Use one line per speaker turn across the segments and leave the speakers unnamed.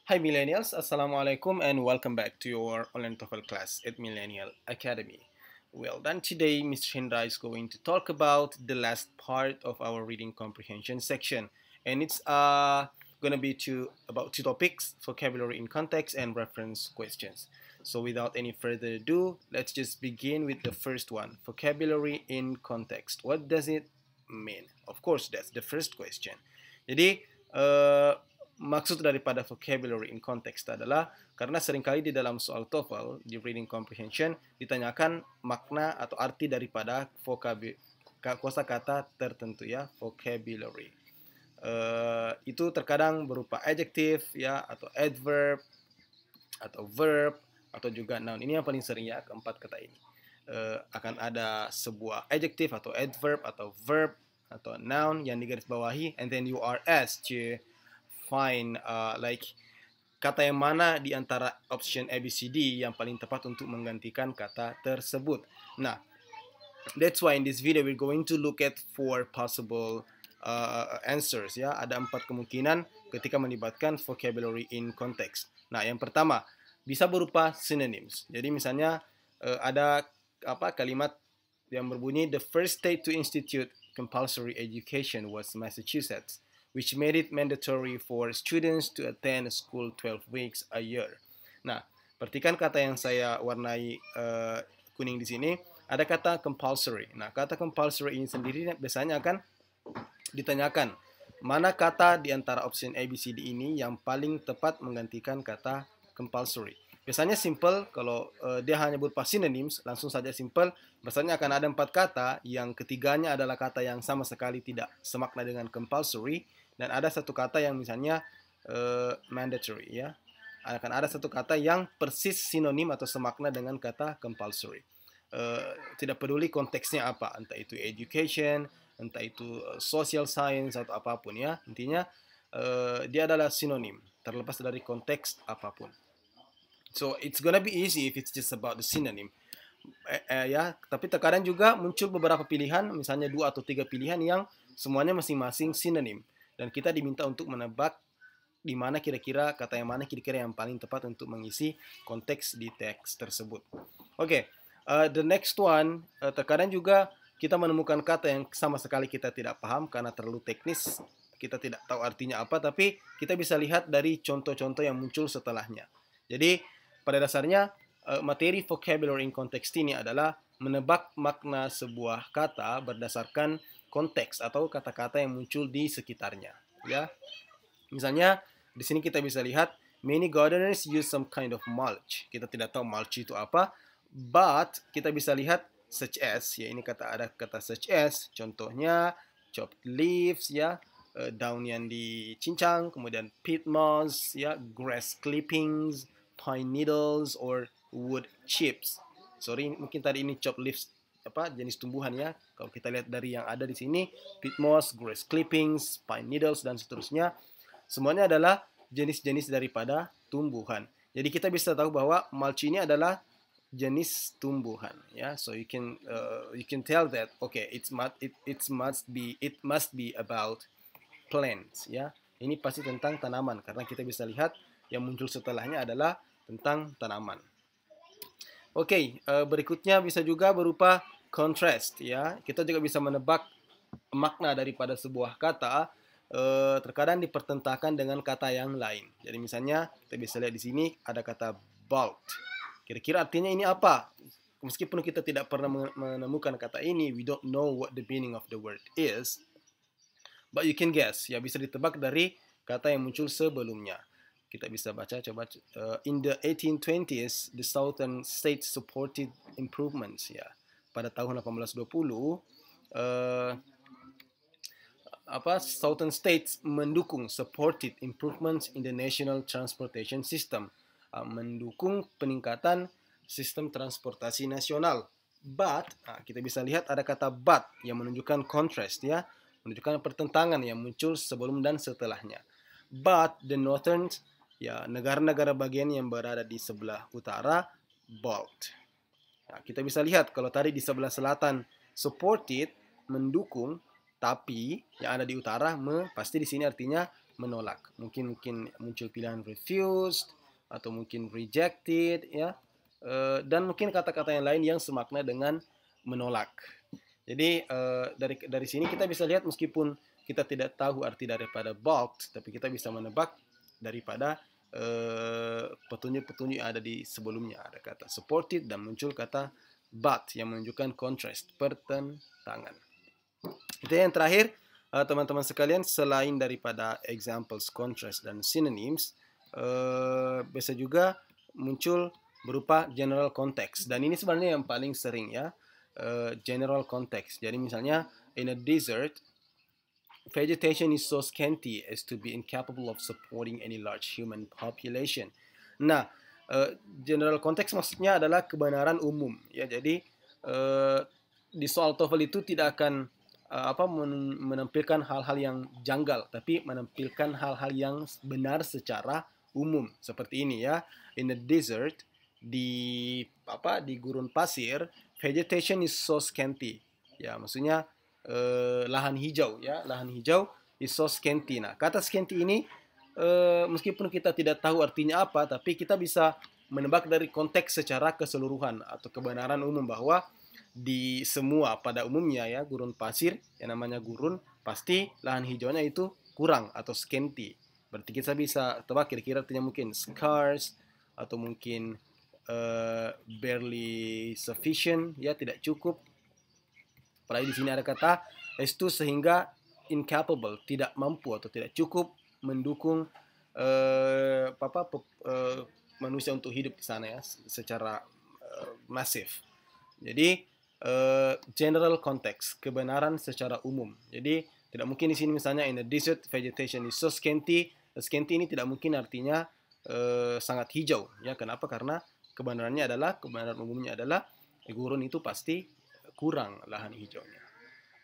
Hi millennials, Assalamualaikum and welcome back to your online TOEFL class at Millennial Academy. Well then today Mr. Hendra is going to talk about the last part of our reading comprehension section, and it's gonna be about two topics: vocabulary in context and reference questions. So without any further ado, let's just begin with the first one: vocabulary in context. What does it mean? Of course, that's the first question. Jadi maksud daripada vocabulary in context adalah karena seringkali di dalam soal TOEFL di reading comprehension ditanyakan makna atau arti daripada kosakata tertentu ya, vocabulary. Itu terkadang berupa adjective ya, atau adverb atau verb atau juga noun. Ini yang paling sering ya, keempat kata ini. Akan ada sebuah adjective atau adverb atau verb atau noun yang digarisbawahi, and then you are asked to find kata yang mana di antara option ABCD yang paling tepat untuk menggantikan kata tersebut. Nah, that's why in this video we're going to look at four possible answers ya. Ada 4 kemungkinan ketika melibatkan vocabulary in context. Nah, yang pertama bisa berupa synonyms. Jadi misalnya ada kalimat yang berbunyi the first state to institute compulsory education was Massachusetts, which made it mandatory for students to attend school 12 weeks a year. Nah, perhatikan kata yang saya warnai kuning di sini, ada kata compulsory. Nah, kata compulsory ini sendiri biasanya akan ditanyakan, mana kata di antara option A, B, C, D ini yang paling tepat menggantikan kata compulsory. Biasanya simple, kalau dia hanya berupa synonyms, langsung saja simple. Biasanya akan ada 4 kata, yang ketiganya adalah kata yang sama sekali tidak semakna dengan compulsory, dan ada satu kata yang misalnya mandatory ya. Akan ada satu kata yang persis sinonim atau semakna dengan kata compulsory. Tidak peduli konteksnya apa, entah itu education, entah itu social science atau apapun ya. Intinya dia adalah sinonim, terlepas dari konteks apapun. So it's gonna be easy if it's just about the synonym. Ya, tapi terkadang juga muncul beberapa pilihan, misalnya 2 atau 3 pilihan yang semuanya masing-masing sinonim, dan kita diminta untuk menebak di mana kira-kira kata yang mana kira-kira yang paling tepat untuk mengisi konteks di teks tersebut. Oke, the next one, terkadang juga kita menemukan kata yang sama sekali kita tidak paham karena terlalu teknis, kita tidak tahu artinya apa, tapi kita bisa lihat dari contoh-contoh yang muncul setelahnya. Jadi pada dasarnya materi vocabulary in context ini adalah menebak makna sebuah kata berdasarkan konteks atau kata-kata yang muncul di sekitarnya ya. Misalnya di sini kita bisa lihat many gardeners use some kind of mulch. Kita tidak tahu mulch itu apa, but kita bisa lihat such as ya, ini ada kata such as, contohnya chopped leaves ya, daun yang dicincang, kemudian peat moss ya, grass clippings, pine needles or wood chips. Sorry, mungkin tadi ini chopped leaves jenis tumbuhan ya. Kalau kita lihat dari yang ada di sini, peat moss, grass clippings, pine needles dan seterusnya, semuanya adalah jenis-jenis daripada tumbuhan. Jadi kita bisa tahu bahwa mulch ini adalah jenis tumbuhan ya. So you can tell that okay, it must be about plants ya. Ini pasti tentang tanaman karena kita bisa lihat yang muncul setelahnya adalah tentang tanaman. Oke, berikutnya bisa juga berupa contrast ya. Kita juga bisa menebak makna daripada sebuah kata terkadang dipertentangkan dengan kata yang lain. Jadi misalnya kita bisa lihat di sini ada kata bald. Kira-kira artinya ini apa? Meskipun kita tidak pernah menemukan kata ini, we don't know what the meaning of the word is, but you can guess ya, bisa ditebak dari kata yang muncul sebelumnya. Kita bisa baca coba, in the 1820s the southern states supported improvements ya. Pada tahun 1820 southern states mendukung supported improvements in the national transportation system, mendukung peningkatan sistem transportasi nasional. But kita bisa lihat ada kata but yang menunjukkan contrast ya, menunjukkan pertentangan yang muncul sebelum dan setelahnya. But the northern ya, negara-negara bagian yang berada di sebelah utara bald. Nah, kita bisa lihat kalau tadi di sebelah selatan supported, mendukung, tapi yang ada di utara pasti di sini artinya menolak. Mungkin muncul pilihan refused atau mungkin rejected, ya. Dan mungkin kata-kata yang lain yang semakna dengan menolak. Jadi dari sini kita bisa lihat meskipun kita tidak tahu arti daripada balked, tapi kita bisa menebak daripada petunjuk-petunjuk yang ada di sebelumnya. Ada kata supported dan muncul kata but yang menunjukkan contrast, pertentangan. Itu yang terakhir, teman-teman sekalian, selain daripada examples, contrast, dan synonyms, bisa juga muncul berupa general context. Dan ini sebenarnya yang paling sering, ya, general context. Jadi misalnya, in a desert, vegetation is so scanty as to be incapable of supporting any large human population. Nah, general context maksudnya adalah kebenaran umum, ya. Jadi di soal TOEFL itu tidak akan menampilkan hal-hal yang janggal, tapi menampilkan hal-hal yang benar secara umum seperti ini, ya. In the desert, di gurun pasir, vegetation is so scanty. Ya, maksudnya lahan hijau, ya, lahan hijau is so scanty. Nah, kata scanty ini meskipun kita tidak tahu artinya apa, tapi kita bisa menebak dari konteks secara keseluruhan atau kebenaran umum bahwa di semua pada umumnya, ya, gurun pasir yang namanya gurun pasti lahan hijaunya itu kurang atau scanty. Berarti kita bisa tebak kira-kira artinya mungkin scarce atau mungkin barely sufficient, ya, tidak cukup. Apalagi di sini ada kata S2 sehingga incapable, tidak mampu atau tidak cukup mendukung manusia untuk hidup di sana, ya, secara masif. Jadi general context, kebenaran secara umum. Jadi tidak mungkin di sini misalnya in the desert vegetation is so scanty. Scanty ini tidak mungkin artinya sangat hijau, ya. Kenapa? Karena kebenarannya adalah, kebenaran umumnya adalah gurun itu pasti kurang lahan hijaunya.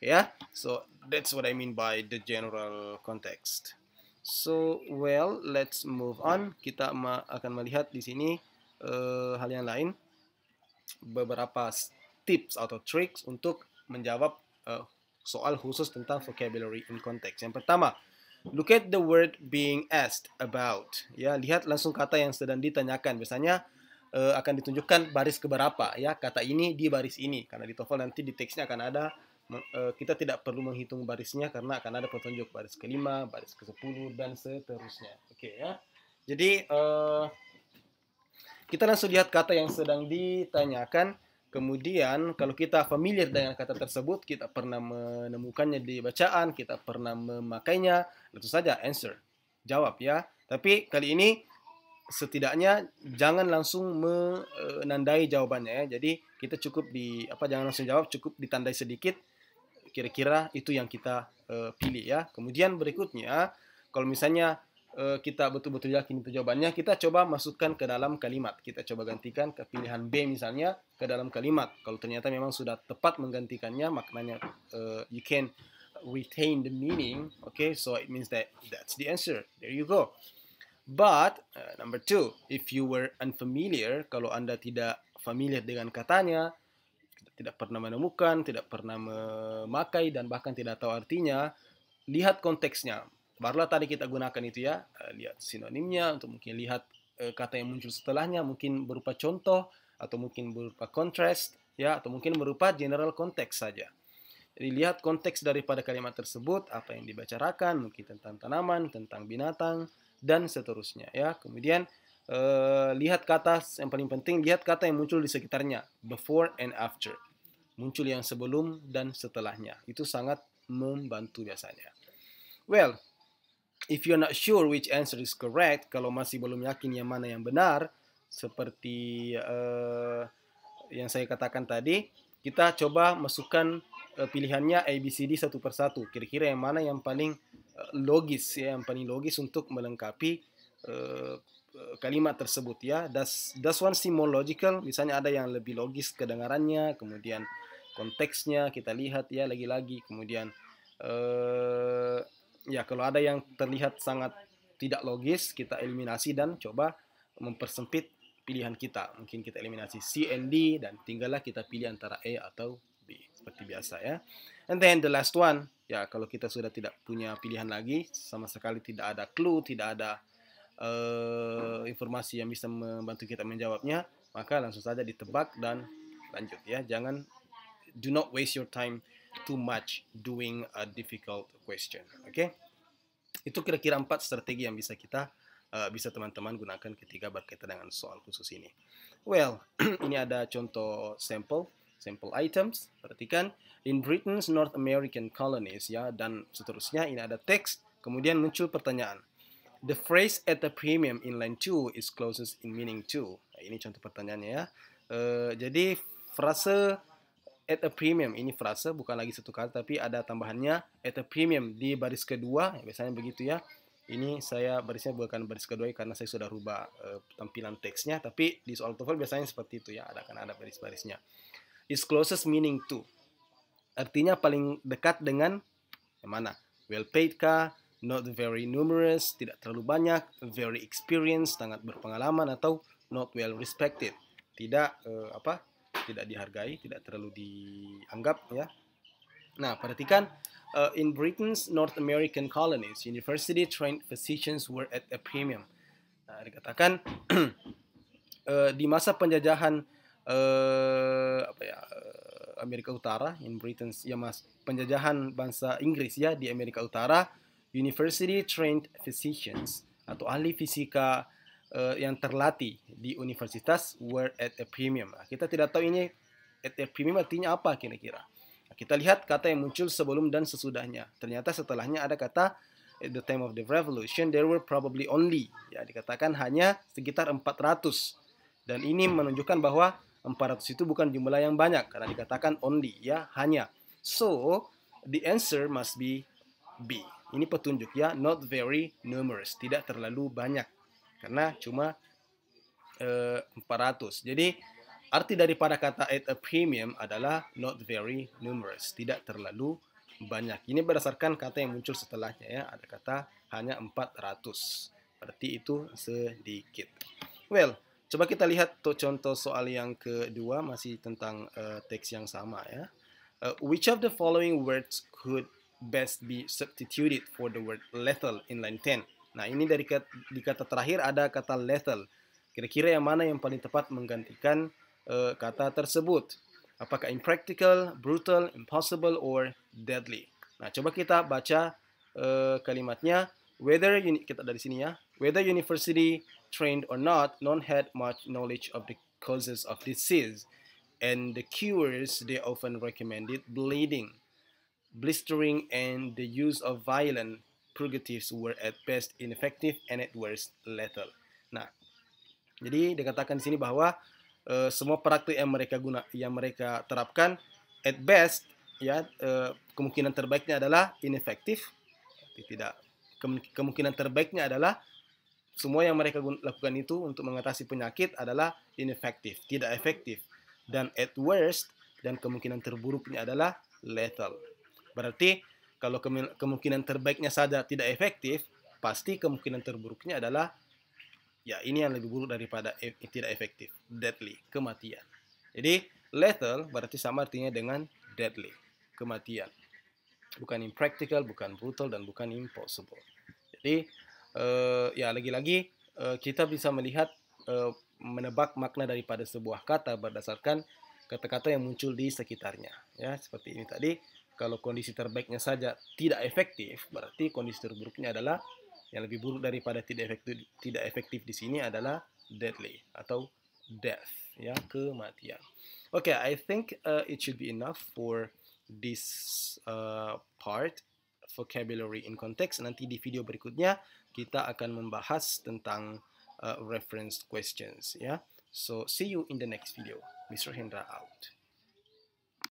Yeah, so that's what I mean by the general context. So, well, let's move on. Kita akan melihat di sini hal yang lain, beberapa tips atau tricks untuk menjawab soal khusus tentang vocabulary in context. Yang pertama, look at the word being asked about. Ya, lihat langsung kata yang sedang ditanyakan. Biasanya akan ditunjukkan baris keberapa, ya, kata ini di baris ini. Karena di TOEFL nanti di teksnya akan ada, kita tidak perlu menghitung barisnya karena akan ada petunjuk baris ke-5, baris ke-10 dan seterusnya. Oke, ya. Jadi kita langsung lihat kata yang sedang ditanyakan. Kemudian kalau kita familiar dengan kata tersebut, kita pernah menemukannya di bacaan, kita pernah memakainya, tentu saja answer, jawab, ya. Tapi kali ini setidaknya jangan langsung menandai jawabannya, ya. Jadi kita cukup jangan langsung jawab, cukup ditandai sedikit kira-kira itu yang kita pilih, ya. Kemudian berikutnya, kalau misalnya kita betul-betul yakin itu jawabannya, kita coba masukkan ke dalam kalimat. Kita coba gantikan ke pilihan B misalnya ke dalam kalimat. Kalau ternyata memang sudah tepat menggantikannya, maknanya you can retain the meaning. Okay, so it means that's the answer. There you go. But number 2, if you were unfamiliar, kalau Anda tidak familiar dengan katanya, tidak pernah menemukan, tidak pernah memakai, dan bahkan tidak tahu artinya, lihat konteksnya. Barulah tadi kita gunakan itu, ya, lihat sinonimnya, untuk mungkin lihat kata yang muncul setelahnya, mungkin berupa contoh, atau mungkin berupa contrast, ya, atau mungkin berupa general context saja. Jadi lihat konteks daripada kalimat tersebut, apa yang dibicarakan, mungkin tentang tanaman, tentang binatang, dan seterusnya, ya. Kemudian lihat kata, yang paling penting, lihat kata yang muncul di sekitarnya, before and after. Muncul yang sebelum dan setelahnya. Itu sangat membantu biasanya. Well, if you're not sure which answer is correct, kalau masih belum yakin yang mana yang benar, seperti yang saya katakan tadi, kita coba masukkan pilihannya ABCD satu persatu. Kira-kira yang mana yang paling logis, ya, yang paling logis untuk melengkapi kalimat tersebut, ya. Does one seem more logical? Misalnya ada yang lebih logis kedengarannya, kemudian konteksnya kita lihat, ya, lagi-lagi. Kemudian ya, kalau ada yang terlihat sangat tidak logis, kita eliminasi dan coba mempersempit pilihan kita. Mungkin kita eliminasi C and D dan tinggallah kita pilih antara A atau B, seperti biasa, ya. And then the last one, ya kalau kita sudah tidak punya pilihan lagi, sama sekali tidak ada clue, tidak ada informasi yang bisa membantu kita menjawabnya, maka langsung saja ditebak dan lanjut ya. Jangan, do not waste your time too much doing a difficult question. Oke? Itu kira-kira 4 strategi yang bisa teman-teman gunakan ketika berkaitan dengan soal khusus ini. Well, ini ada contoh sampel items. Perhatikan, in Britain's North American colonies, ya, dan seterusnya. Ini ada teks, kemudian muncul pertanyaan. The phrase at a premium in line 2 is closest in meaning to. Nah, ini contoh pertanyaannya ya. Jadi frase at a premium, ini frase bukan lagi satu kata tapi ada tambahannya at a premium di baris kedua, biasanya begitu ya. Ini saya barisnya bukan baris kedua karena saya sudah rubah tampilan teksnya, tapi di soal TOEFL biasanya seperti itu ya, kan ada baris-barisnya. Is closest meaning to, artinya paling dekat dengan yang mana? Well paid kah? Not very numerous, tidak terlalu banyak. Very experienced, sangat berpengalaman. Atau not well respected, tidak tidak dihargai, tidak terlalu dianggap ya. Nah, perhatikan, in Britain's North American colonies, university-trained physicians were at a premium. Nah, dikatakan di masa penjajahan Amerika Utara, in Britain's, ya mas, penjajahan bangsa Inggris ya di Amerika Utara, university-trained physicians atau ahli fisika yang terlatih di universitas were at a premium. Nah, kita tidak tahu ini at a premium artinya apa kira-kira. Kita lihat kata yang muncul sebelum dan sesudahnya. Ternyata setelahnya ada kata at the time of the revolution there were probably only. Ya, dikatakan hanya sekitar 400. Dan ini menunjukkan bahwa 400 itu bukan jumlah yang banyak karena dikatakan only, ya, hanya. So, the answer must be B. Ini petunjuk ya, not very numerous, tidak terlalu banyak. Karena cuma 400. Jadi arti daripada kata at a premium adalah not very numerous, tidak terlalu banyak. Ini berdasarkan kata yang muncul setelahnya ya. Ada kata hanya 400. Berarti itu sedikit. Well, coba kita lihat contoh soal yang kedua, masih tentang teks yang sama ya. Which of the following words could best be substituted for the word lethal in line 10? Nah, ini di kata terakhir ada kata lethal. Kira-kira yang mana yang paling tepat menggantikan kata tersebut? Apakah impractical, brutal, impossible, or deadly? Nah, coba kita baca kalimatnya. Kita dari sini ya. Whether university trained or not, none had much knowledge of the causes of disease, and the cures they often recommended bleeding, blistering, and the use of violent purgatives were at best ineffective and at worst lethal. Nah, jadi dikatakan di sini bahwa semua praktik yang mereka terapkan at best ya, kemungkinan terbaiknya adalah inefektif, tidak, kemungkinan terbaiknya adalah semua yang mereka lakukan itu untuk mengatasi penyakit adalah inefektif, tidak efektif, dan at worst, dan kemungkinan terburuknya adalah lethal. Berarti kalau kemungkinan terbaiknya saja tidak efektif, pasti kemungkinan terburuknya adalah ya ini yang lebih buruk daripada tidak efektif, deadly, kematian. Jadi lethal berarti sama artinya dengan deadly, kematian. Bukan impractical, bukan brutal, dan bukan impossible. Jadi ya lagi-lagi kita bisa melihat menebak makna daripada sebuah kata berdasarkan kata-kata yang muncul di sekitarnya. Ya, seperti ini tadi. Kalau kondisi terbaiknya saja tidak efektif, berarti kondisi terburuknya adalah yang lebih buruk daripada tidak efektif di sini adalah deadly atau death, ya, kematian. Okay, I think it should be enough for this part, vocabulary in context. Nanti di video berikutnya kita akan membahas tentang reference questions, ya. So see you in the next video. Mr. Hendra out.